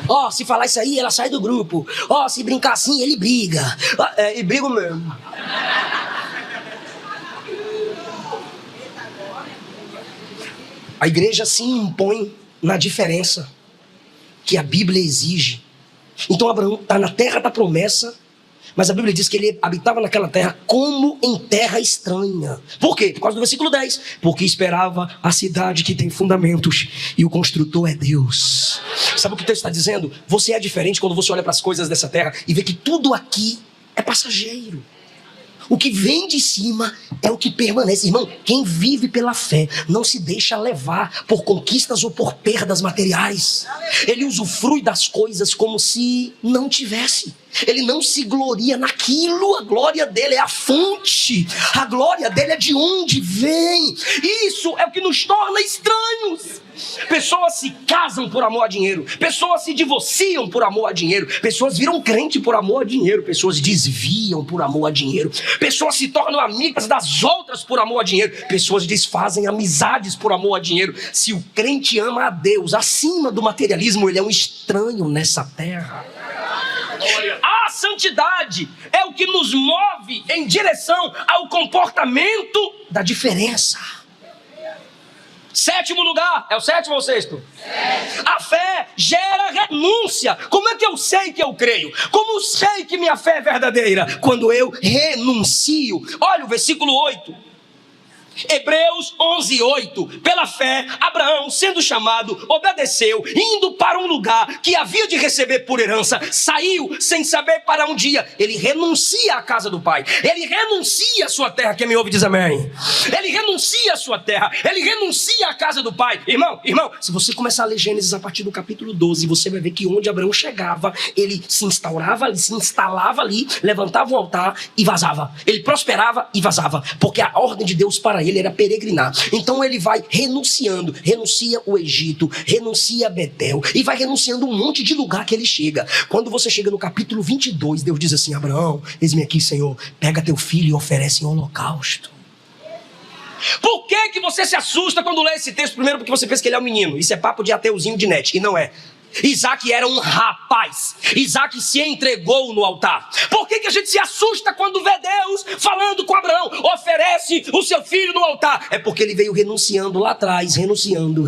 S1: Ó, se falar isso aí, ela sai do grupo. Ó, se brincar assim, ele briga. E brigo mesmo. A igreja se impõe na diferença que a Bíblia exige. Então Abraão está na terra da promessa, mas a Bíblia diz que ele habitava naquela terra como em terra estranha. Por quê? Por causa do versículo 10. Porque esperava a cidade que tem fundamentos e o construtor é Deus. Sabe o que o texto está dizendo? Você é diferente quando você olha para as coisas dessa terra e vê que tudo aqui é passageiro. O que vem de cima é o que permanece. Irmão, quem vive pela fé não se deixa levar por conquistas ou por perdas materiais. Ele usufrui das coisas como se não tivesse. Ele não se gloria naquilo. A glória dele é a fonte. A glória dele é de onde vem. Isso é o que nos torna estranhos. Pessoas se casam por amor a dinheiro. Pessoas se divorciam por amor a dinheiro. Pessoas viram crente por amor a dinheiro. Pessoas desviam por amor a dinheiro. Pessoas se tornam amigas das outras por amor a dinheiro. Pessoas desfazem amizades por amor a dinheiro. Se o crente ama a Deus acima do materialismo, ele é um estranho nessa terra. A santidade é o que nos move em direção ao comportamento da diferença. Sétimo lugar, é o sétimo ou o sexto? A fé gera renúncia. Como é que eu sei que eu creio? Como eu sei que minha fé é verdadeira? Quando eu renuncio. Olha o versículo 8. Hebreus 11:8. Pela fé, Abraão, sendo chamado, obedeceu, indo para um lugar que havia de receber por herança, saiu sem saber para onde ia. Ele renuncia à casa do pai. Ele renuncia à sua terra. Quem me ouve diz amém. Ele renuncia à sua terra. Ele renuncia à casa do pai. Irmão, se você começar a ler Gênesis a partir do capítulo 12, você vai ver que onde Abraão chegava, ele se instaurava ali, se instalava ali, levantava um altar e vazava. Ele prosperava e vazava, porque a ordem de Deus para ele era peregrinar. Então ele vai renunciando, renuncia o Egito, renuncia Betel e vai renunciando um monte de lugar que ele chega. Quando você chega no capítulo 22, Deus diz assim: Abraão, eis-me aqui, Senhor, pega teu filho e oferece em holocausto. Por que você se assusta quando lê esse texto? Primeiro porque você pensa que ele é um menino. Isso é papo de ateuzinho de net, e não é. Isaac era um rapaz. Isaac se entregou no altar. Por que a gente se assusta quando vê Deus falando com Abraão? Oferece o seu filho no altar. É porque ele veio renunciando lá atrás. Renunciando.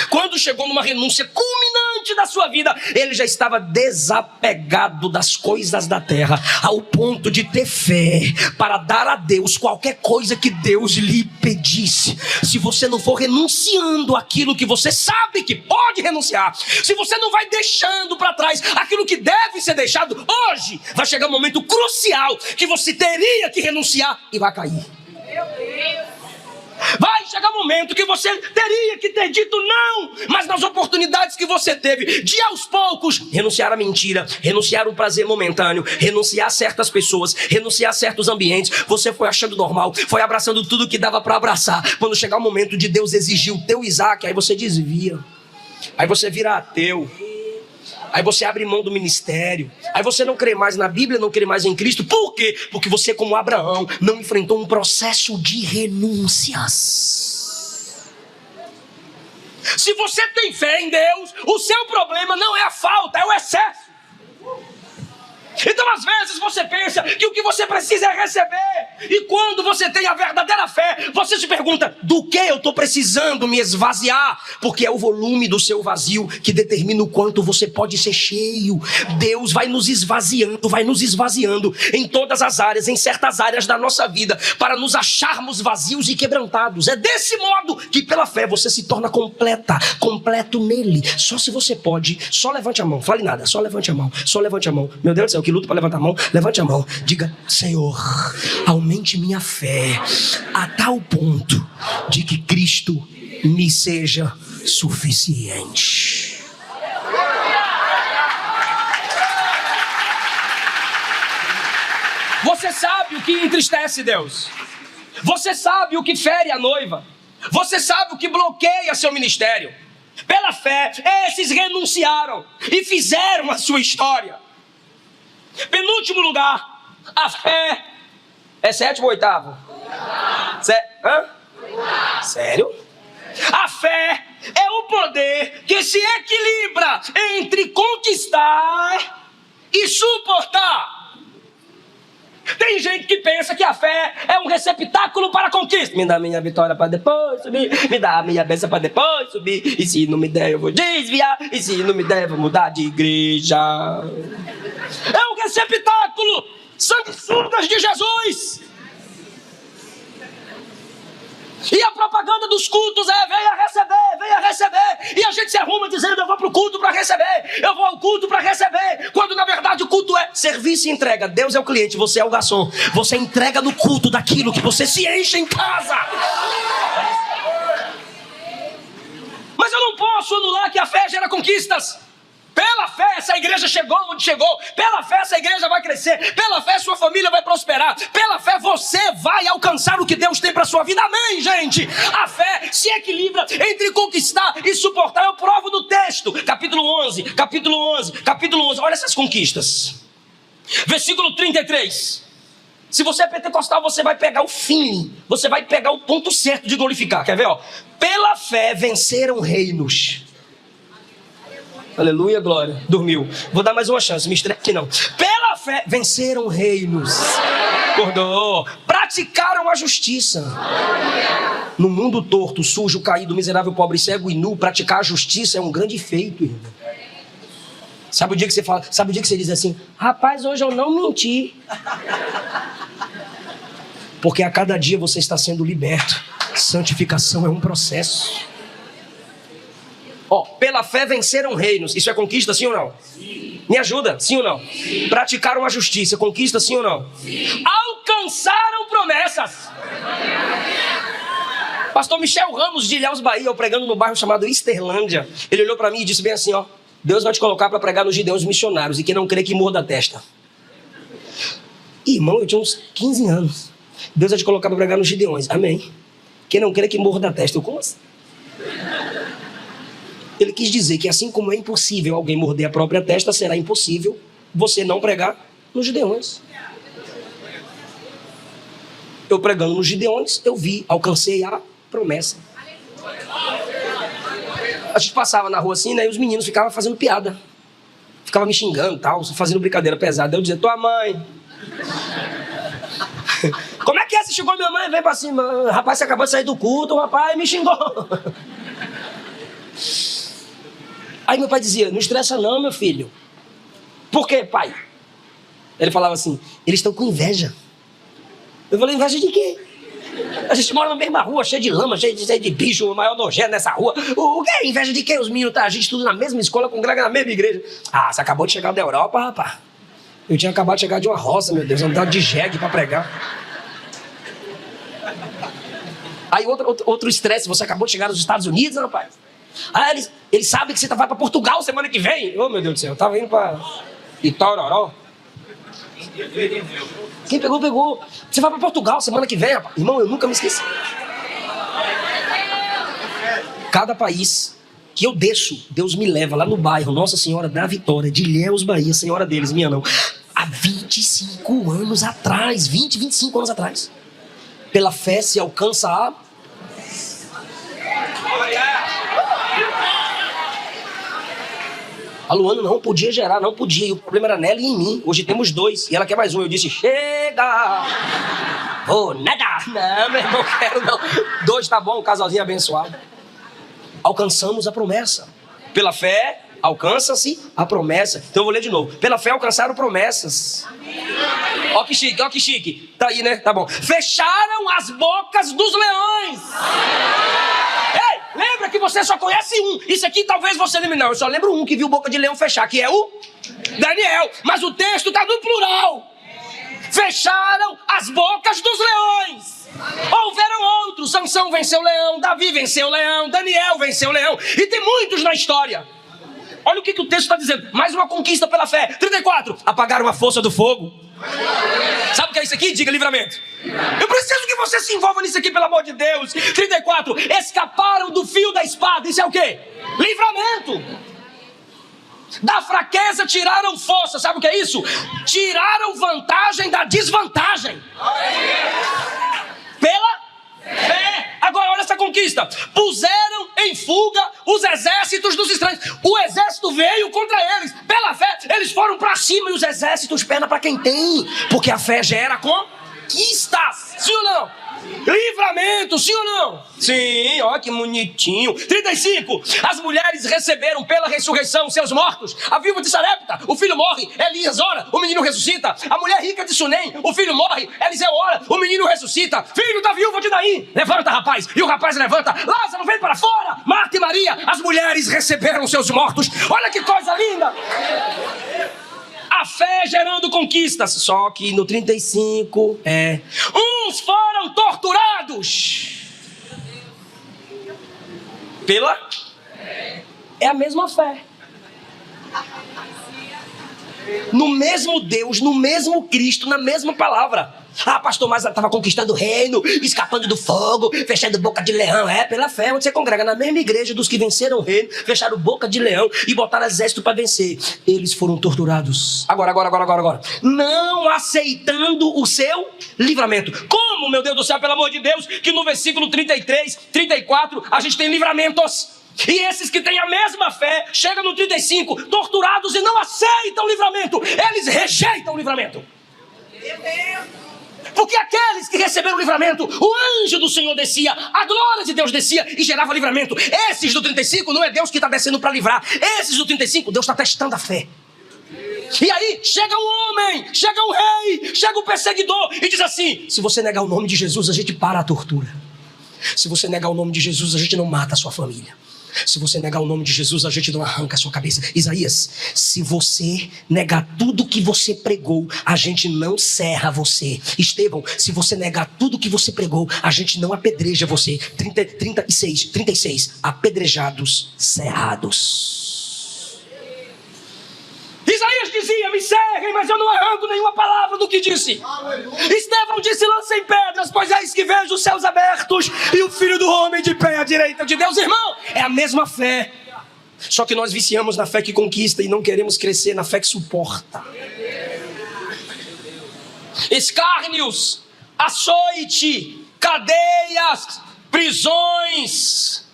S1: Quando chegou numa renúncia culminante da sua vida, ele já estava desapegado das coisas da terra, ao ponto de ter fé para dar a Deus qualquer coisa que Deus lhe pedisse. Se você não for renunciando aquilo que você sabe que pode renunciar, se você não vai deixando para trás aquilo que deve ser deixado, hoje vai chegar um momento crucial que você teria que renunciar e vai cair. Vai chegar um momento que você teria que ter dito não, mas nas oportunidades que você teve de aos poucos renunciar à mentira, renunciar ao prazer momentâneo, renunciar a certas pessoas, renunciar a certos ambientes, você foi achando normal, foi abraçando tudo que dava para abraçar. Quando chegar o momento de Deus exigir o teu Isaac, aí você desvia, aí você vira ateu, aí você abre mão do ministério, aí você não crê mais na Bíblia, não crê mais em Cristo. Por quê? Porque você, como Abraão, não enfrentou um processo de renúncias. Se você tem fé em Deus, o seu problema não é a falta, é o excesso. Então às vezes você pensa que o que você precisa é receber, e quando você tem a verdadeira fé, você se pergunta: do que eu estou precisando me esvaziar? Porque é o volume do seu vazio que determina o quanto você pode ser cheio. Deus vai nos esvaziando em todas as áreas, em certas áreas da nossa vida, para nos acharmos vazios e quebrantados. É desse modo que pela fé você se torna completo nele. Só se você pode, só levante a mão, fale nada, só levante a mão. Meu Deus do céu, que luta para levantar a mão. Levante a mão, diga: Senhor, aumente minha fé a tal ponto de que Cristo me seja suficiente. Você sabe o que entristece Deus, você sabe o que fere a noiva, você sabe o que bloqueia seu ministério. Pela fé, esses renunciaram e fizeram a sua história. Penúltimo lugar, a fé é sétimo ou oitavo? Sério? A fé é o poder que se equilibra entre conquistar e suportar. Tem gente que pensa que a fé é um receptáculo para a conquista. Me dá minha vitória para depois subir, me dá minha bênção para depois subir. E se não me der eu vou desviar, e se não me der eu vou mudar de igreja. É um receptáculo, sanguessugas de Jesus. E a propaganda dos cultos é: venha receber, venha receber. E a gente se arruma dizendo: eu vou para o culto para receber, eu vou ao culto para receber. Quando na verdade o culto é serviço e entrega. Deus é o cliente, você é o garçom. Você entrega no culto daquilo que você se enche em casa. Mas eu não posso anular que a fé gera conquistas. Pela fé essa igreja chegou onde chegou. Pela fé essa igreja vai crescer. Pela fé sua família vai prosperar. Pela fé você vai alcançar o que Deus tem para sua vida. Amém, gente? A fé se equilibra entre conquistar e suportar. Eu provo no texto. Capítulo 11. Olha essas conquistas. Versículo 33. Se você é pentecostal, você vai pegar o fim. Você vai pegar o ponto certo de glorificar. Quer ver? Ó? Pela fé venceram reinos. Aleluia, glória. Dormiu. Vou dar mais uma chance, me estreia aqui não. Pela fé venceram reinos. Acordou. Praticaram a justiça. No mundo torto, sujo, caído, miserável, pobre, cego e nu, praticar a justiça é um grande feito, irmão. Sabe o dia que você fala, sabe o dia que você diz assim: rapaz, hoje eu não menti. Porque a cada dia você está sendo liberto. Santificação é um processo. Ó, pela fé venceram reinos. Isso é conquista, sim ou não? Sim. Me ajuda, sim ou não? Sim. Praticaram a justiça, conquista, sim ou não? Sim. Alcançaram promessas. Pastor Michel Ramos de Ilhéus, Bahia, eu pregando no bairro chamado Esterlândia. Ele olhou para mim e disse bem assim, ó: Deus vai te colocar para pregar nos Gideões missionários, e quem não crê que morda a testa. Irmão, eu tinha uns 15 anos. Deus vai te colocar para pregar nos Gideões. Amém. Quem não crê que morda a testa. Eu, como assim? Ele quis dizer que assim como é impossível alguém morder a própria testa, será impossível você não pregar nos Gideões. Eu pregando nos Gideões, eu vi, alcancei a promessa. A gente passava na rua assim, né, e os meninos ficavam fazendo piada. Ficavam me xingando e tal, fazendo brincadeira pesada. Eu dizia: tua mãe. Como é que é? Você xingou minha mãe? Vem pra cima. Rapaz, você acabou de sair do culto, o rapaz me xingou. Aí meu pai dizia: não estressa não, meu filho. Por quê, pai? Ele falava assim: eles estão com inveja. Eu falei: inveja de quê? A gente mora na mesma rua, cheia de lama, cheia de bicho, o maior nojento nessa rua. O que é inveja de quê? Os meninos, tá? A gente estuda na mesma escola, congrega na mesma igreja. Ah, você acabou de chegar da Europa, rapaz. Eu tinha acabado de chegar de uma roça, meu Deus, andando de jegue pra pregar. Aí outro estresse: você acabou de chegar nos Estados Unidos, rapaz. Ah, eles sabem que você vai para Portugal semana que vem. Oh, meu Deus do céu, eu tava indo para Itororó. Quem pegou, pegou. Você vai para Portugal semana que vem, rapaz. Irmão, eu nunca me esqueci. Cada país que eu desço, Deus me leva lá no bairro Nossa Senhora da Vitória, de Ilhéus, Bahia, Senhora deles, minha não. Há 25 anos atrás, 25 anos atrás. Pela fé se alcança a... A Luana não podia gerar, não podia. E o problema era nela e em mim. Hoje temos 2. E ela quer mais um. Eu disse: chega! Oh, nada! Não, meu irmão, quero não. 2 tá bom, um casalzinho abençoado. Alcançamos a promessa. Pela fé, alcança-se a promessa. Então eu vou ler de novo. Pela fé alcançaram promessas. Ó que chique, ó que chique. Tá aí, né? Tá bom. Fecharam as bocas dos leões. Ei, lembra que você só conhece um. Isso aqui talvez você lembre. Não, eu só lembro um que viu boca de leão fechar, que é o Daniel. Mas o texto tá no plural. Fecharam as bocas dos leões. Houveram outros. Sansão venceu o leão, Davi venceu o leão, Daniel venceu o leão. E tem muitos na história. Olha o que o texto está dizendo. Mais uma conquista pela fé. 34. Apagaram a força do fogo. Sabe o que é isso aqui? Diga: livramento. Eu preciso que você se envolva nisso aqui, pelo amor de Deus. 34. Escaparam do fio da espada. Isso é o quê? Livramento. Da fraqueza tiraram força. Sabe o que é isso? Tiraram vantagem da desvantagem. Pela fé. Agora olha essa conquista. Puseram em fuga os exércitos dos estranhos. O exército veio contra eles. Pela fé, eles foram para cima. E os exércitos, perna para quem tem. Porque a fé gera conquistas. Sim ou não? Livramento, sim ou não? Sim, olha que bonitinho. 35. As mulheres receberam pela ressurreição seus mortos. A viúva de Sarepta, o filho morre. Elias ora, o menino ressuscita. A mulher rica de Sunem, o filho morre. Eliseu ora, o menino ressuscita. Filho da viúva de Naim, levanta, rapaz. E o rapaz levanta. Lázaro vem para fora. Marta e Maria, as mulheres receberam seus mortos. Olha que coisa linda. A fé gerando conquistas. Só que no 35 uns foram torturados pela... É a mesma fé. No mesmo Deus, no mesmo Cristo, na mesma palavra. Ah, pastor, mas ela estava conquistando o reino, escapando do fogo, fechando boca de leão. É, pela fé, onde você congrega na mesma igreja dos que venceram o reino, fecharam boca de leão e botaram exército para vencer. Eles foram torturados. Agora. Não aceitando o seu livramento. Como, meu Deus do céu, pelo amor de Deus, que no versículo 33, 34, a gente tem livramentos. E esses que têm a mesma fé, chegam no 35, torturados e não aceitam o livramento. Eles rejeitam o livramento. Porque aqueles que receberam o livramento, o anjo do Senhor descia, a glória de Deus descia e gerava livramento. Esses do 35 não é Deus que está descendo para livrar. Esses do 35, Deus está testando a fé. E aí chega um homem, chega um rei, chega um perseguidor e diz assim: se você negar o nome de Jesus, a gente para a tortura. Se você negar o nome de Jesus, a gente não mata a sua família. Se você negar o nome de Jesus, a gente não arranca a sua cabeça. Isaías, se você negar tudo que você pregou, a gente não serra você. Estevão, se você negar tudo que você pregou, a gente não apedreja você. 36, apedrejados, serrados. Isaías dizia: me serrem, mas eu não arranco nenhuma palavra do que disse. Estevão disse: lancem pedras, pois eis que vejo os céus abertos e o Filho do Homem de pé à direita de Deus. Irmão, é a mesma fé. Só que nós viciamos na fé que conquista e não queremos crescer na fé que suporta. Escárnios, açoite, cadeias, prisões.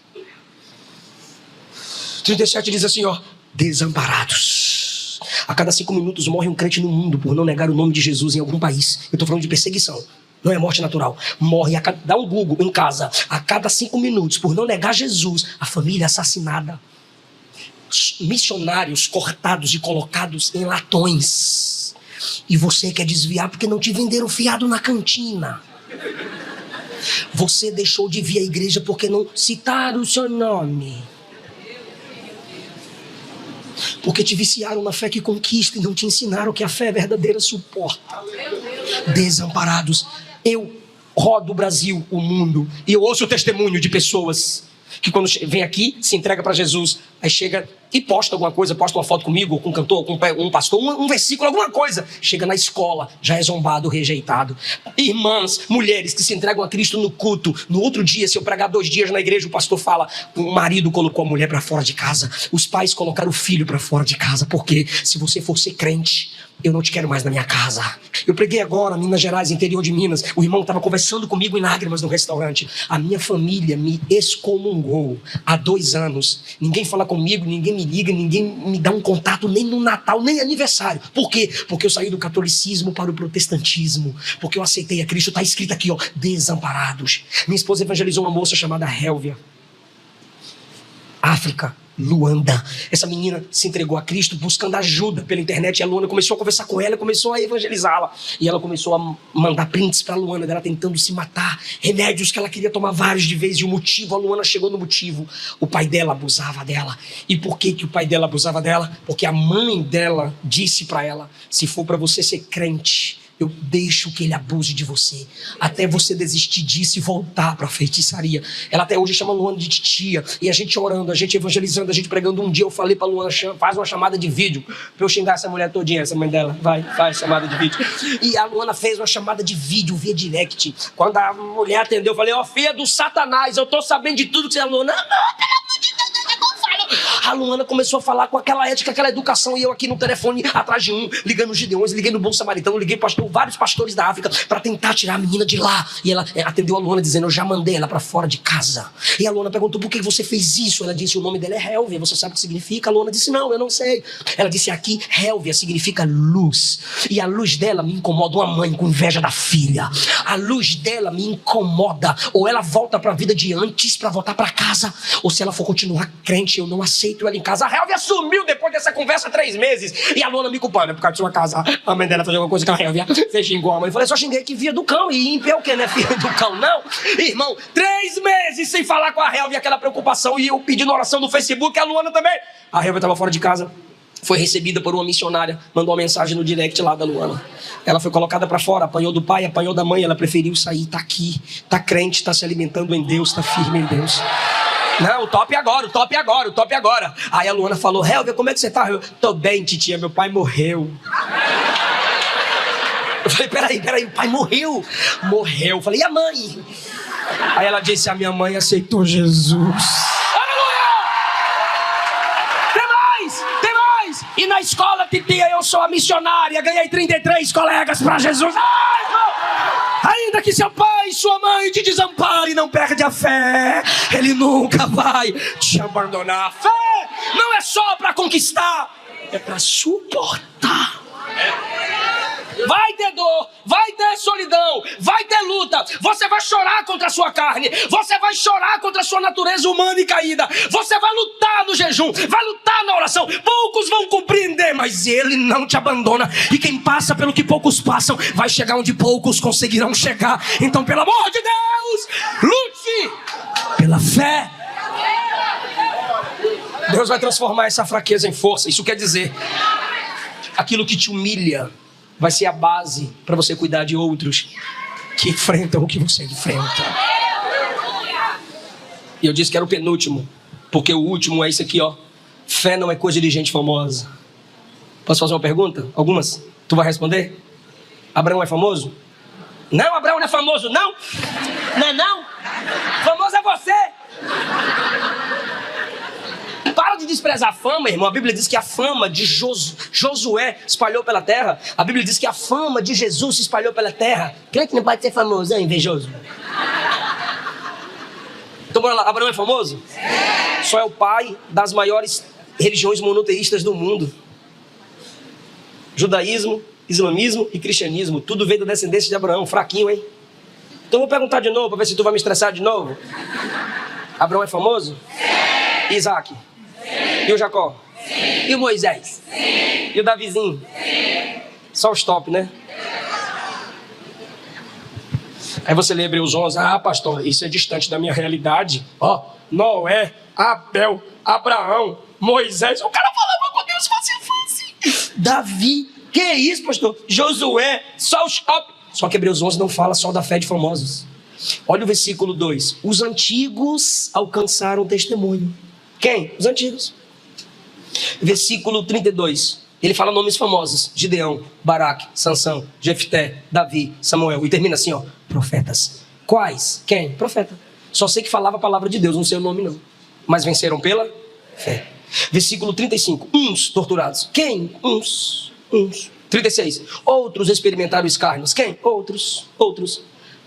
S1: 37 diz assim, desamparados. A cada 5 minutos morre um crente no mundo por não negar o nome de Jesus em algum país. Eu estou falando de perseguição, não é morte natural. Morre, dá um Google em casa, a cada 5 minutos por não negar Jesus, a família assassinada. Missionários cortados e colocados em latões. E você quer desviar porque não te venderam fiado na cantina. Você deixou de vir à igreja porque não citaram o seu nome. Porque te viciaram na fé que conquista e não te ensinaram que a fé verdadeira suporta. Desamparados. Eu rodo o Brasil, o mundo, e eu ouço o testemunho de pessoas que quando vem aqui, se entrega para Jesus, aí chega e posta alguma coisa, posta uma foto comigo, com um cantor, com um pastor, um versículo, alguma coisa. Chega na escola, já é zombado, rejeitado. Irmãs, mulheres que se entregam a Cristo no culto, no outro dia, se eu pregar 2 dias na igreja, o pastor fala, o marido colocou a mulher para fora de casa, os pais colocaram o filho para fora de casa, porque se você for ser crente, eu não te quero mais na minha casa. Eu preguei agora, Minas Gerais, interior de Minas. O irmão estava conversando comigo em lágrimas no restaurante. A minha família me excomungou há 2 anos. Ninguém fala comigo, ninguém me liga, ninguém me dá um contato nem no Natal, nem aniversário. Por quê? Porque eu saí do catolicismo para o protestantismo. Porque eu aceitei a Cristo. Está escrito aqui, desamparados. Minha esposa evangelizou uma moça chamada Hélvia. África. Luanda. Essa menina se entregou a Cristo buscando ajuda pela internet. E a Luana começou a conversar com ela, começou a evangelizá-la. E ela começou a mandar prints para a Luana dela tentando se matar. Remédios que ela queria tomar vários de vez. E o motivo, a Luana chegou no motivo. O pai dela abusava dela. E por que o pai dela abusava dela? Porque a mãe dela disse para ela: se for para você ser crente, eu deixo que ele abuse de você, até você desistir disso e voltar para a feitiçaria. Ela até hoje chama Luana de titia. E a gente orando, a gente evangelizando, a gente pregando. Um dia eu falei para Luana: faz uma chamada de vídeo para eu xingar essa mulher todinha. Essa mãe dela, faz chamada de vídeo. E a Luana fez uma chamada de vídeo via direct. Quando a mulher atendeu, eu falei: filha do Satanás, eu tô sabendo de tudo que você... A Luana: não, pelo amor de Deus, como falo? A Luana começou a falar com aquela ética, aquela educação, e eu aqui no telefone, atrás de um, ligando os Gideões, liguei no Bom Samaritano, liguei vários pastores da África para tentar tirar a menina de lá. E ela atendeu a Luana dizendo, eu já mandei ela para fora de casa. E a Luana perguntou, por que você fez isso? Ela disse, o nome dela é Hélvia, você sabe o que significa? A Luana disse, não, eu não sei. Ela disse, aqui, Hélvia significa luz. E a luz dela me incomoda, uma mãe com inveja da filha. A luz dela me incomoda. Ou ela volta para a vida de antes para voltar para casa, ou se ela for continuar crente, eu não aceito ela em casa. A Hélvia sumiu depois dessa conversa 3 meses. E a Luana me culpando, por causa de sua casa. A mãe dela fazia alguma coisa com a Hélvia. Você xingou a mãe. Eu falei, só xinguei que via do cão. E ímpio é o quê, né? Filha do cão, não. Irmão, 3 meses sem falar com a Hélvia, aquela preocupação. E eu pedindo oração no Facebook, a Luana também. A Hélvia estava fora de casa. Foi recebida por uma missionária, mandou uma mensagem no direct lá da Luana. Ela foi colocada para fora, apanhou do pai, apanhou da mãe. Ela preferiu sair, tá aqui, tá crente, tá se alimentando em Deus, tá firme em Deus. Não, o top é agora, o top é agora, o top é agora. Aí a Luana falou, Hélvia, como é que você tá? Eu, tô bem, titia, meu pai morreu. Eu falei, peraí, o pai morreu. Morreu. Eu falei, e a mãe? Aí ela disse, a minha mãe aceitou Jesus. E na escola, titia, eu sou a missionária. Ganhei 33 colegas para Jesus. Ai, irmão! Ainda que seu pai e sua mãe te desamparem, não perde a fé. Ele nunca vai te abandonar. A fé não é só para conquistar, é para suportar. Vai ter dor, vai ter solidão, vai ter luta. Você vai chorar contra a sua carne, você vai chorar contra a sua natureza humana e caída. Você vai lutar no jejum, vai lutar na oração. Poucos vão compreender, mas Ele não te abandona. E quem passa pelo que poucos passam, vai chegar onde poucos conseguirão chegar. Então, pelo amor de Deus, lute pela fé. Deus vai transformar essa fraqueza em força. Isso quer dizer, aquilo que te humilha vai ser a base para você cuidar de outros que enfrentam o que você enfrenta. E eu disse que era o penúltimo, porque o último é esse aqui, ó. Fé não é coisa de gente famosa. Posso fazer uma pergunta? Algumas? Tu vai responder? Abraão é famoso? Não, Abraão não é famoso, não. Não é não? Famoso é você. Para de desprezar a fama, irmão. A Bíblia diz que a fama de Josué espalhou pela terra. A Bíblia diz que a fama de Jesus se espalhou pela terra. Crente não pode ser famoso, é invejoso. Então bora lá, Abraão é famoso? Só é o pai das maiores religiões monoteístas do mundo. Judaísmo, islamismo e cristianismo. Tudo veio da descendência de Abraão. Fraquinho, hein? Então eu vou perguntar de novo, para ver se tu vai me estressar de novo. Abraão é famoso? Isaac? E o Jacó? Sim. E o Moisés? Sim. E o Davizinho? Sim. Só os top, né? Aí você lê Hebreus 11. Ah, pastor, isso é distante da minha realidade. Ó, Noé, Abel, Abraão, Moisés. O cara falava com Deus fácil. Davi, que é isso, pastor? Josué, só os top. Só que Hebreus 11 não fala só da fé de famosos. Olha o versículo 2. Os antigos alcançaram testemunho. Quem? Os antigos. Versículo 32. Ele fala nomes famosos. Gideão, Baraque, Sansão, Jefté, Davi, Samuel. E termina assim, ó. Profetas. Quais? Quem? Profeta. Só sei que falava a palavra de Deus, não sei o nome não. Mas venceram pela fé. Versículo 35. Uns torturados. Quem? Uns. 36. Outros experimentaram escárnios. Quem? Outros.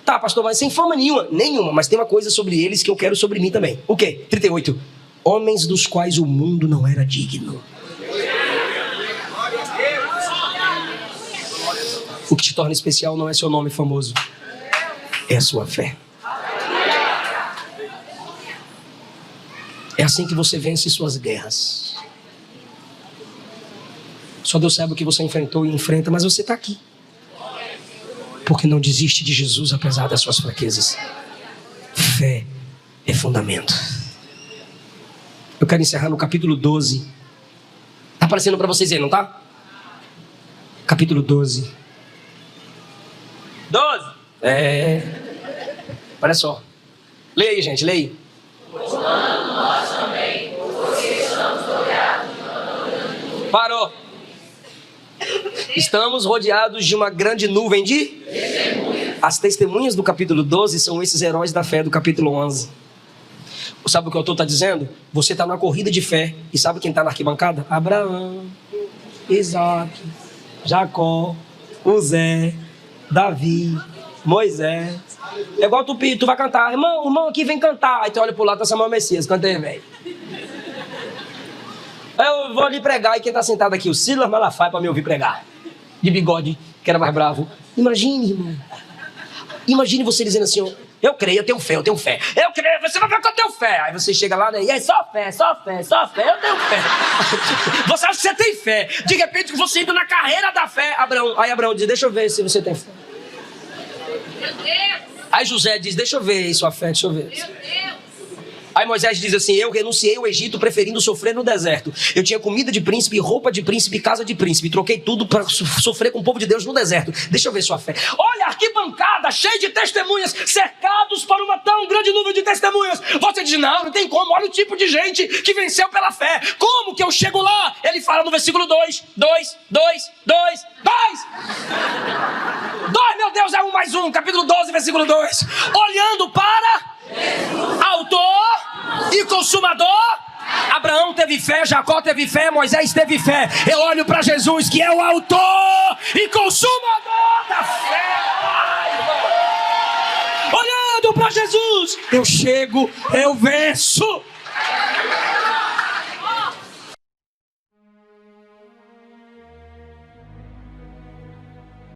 S1: Tá, pastor, mas sem fama nenhuma. Nenhuma, mas tem uma coisa sobre eles que eu quero sobre mim também. O quê? 38. Homens dos quais o mundo não era digno. O que te torna especial não é seu nome famoso, é a sua fé. É assim que você vence suas guerras. Só Deus sabe o que você enfrentou e enfrenta, mas você está aqui. Porque não desiste de Jesus apesar das suas fraquezas. Fé é fundamento. Eu quero encerrar no capítulo 12. Está aparecendo para vocês aí, não tá? Capítulo 12. 12? Olha só. Leia aí, gente, leia aí. Parou. Estamos rodeados de uma grande nuvem de testemunhas. As testemunhas do capítulo 12 são esses heróis da fé do capítulo 11. Sabe o que o autor está dizendo? Você está na corrida de fé. E sabe quem está na arquibancada? Abraão, Isaac, Jacó, José, Davi, Moisés. É igual tu vai cantar. Irmão aqui vem cantar. Aí tu olha pro lado, tá Samuel Messias. Canta aí, velho. Aí eu vou ali pregar. E quem tá sentado aqui? O Silas Malafaia pra me ouvir pregar. De bigode, que era mais bravo. Imagine, irmão. Imagine você dizendo assim, ó, eu creio, eu tenho fé. Eu creio, você vai ver que eu tenho fé. Aí você chega lá, né? E aí, só fé, eu tenho fé. Você acha que você tem fé. De repente, você entra na carreira da fé. Aí Abraão diz, deixa eu ver se você tem fé.
S2: Meu Deus.
S1: Aí José diz, deixa eu ver sua fé, deixa eu ver.
S2: Meu Deus.
S1: Aí Moisés diz assim, eu renunciei ao Egito preferindo sofrer no deserto. Eu tinha comida de príncipe, roupa de príncipe, casa de príncipe. Troquei tudo para sofrer com o povo de Deus no deserto. Deixa eu ver sua fé. Olha, arquibancada cheia de testemunhas, cercados por uma tão grande nuvem de testemunhas. Você diz, não tem como. Olha o tipo de gente que venceu pela fé. Como que eu chego lá? Ele fala no versículo 2, meu Deus, é 1 mais 1, capítulo 12, versículo 2. Olhando para... Autor e consumador. Abraão teve fé, Jacó teve fé, Moisés teve fé. Eu olho para Jesus, que é o autor e consumador da fé. Olhando para Jesus, eu chego, eu venço.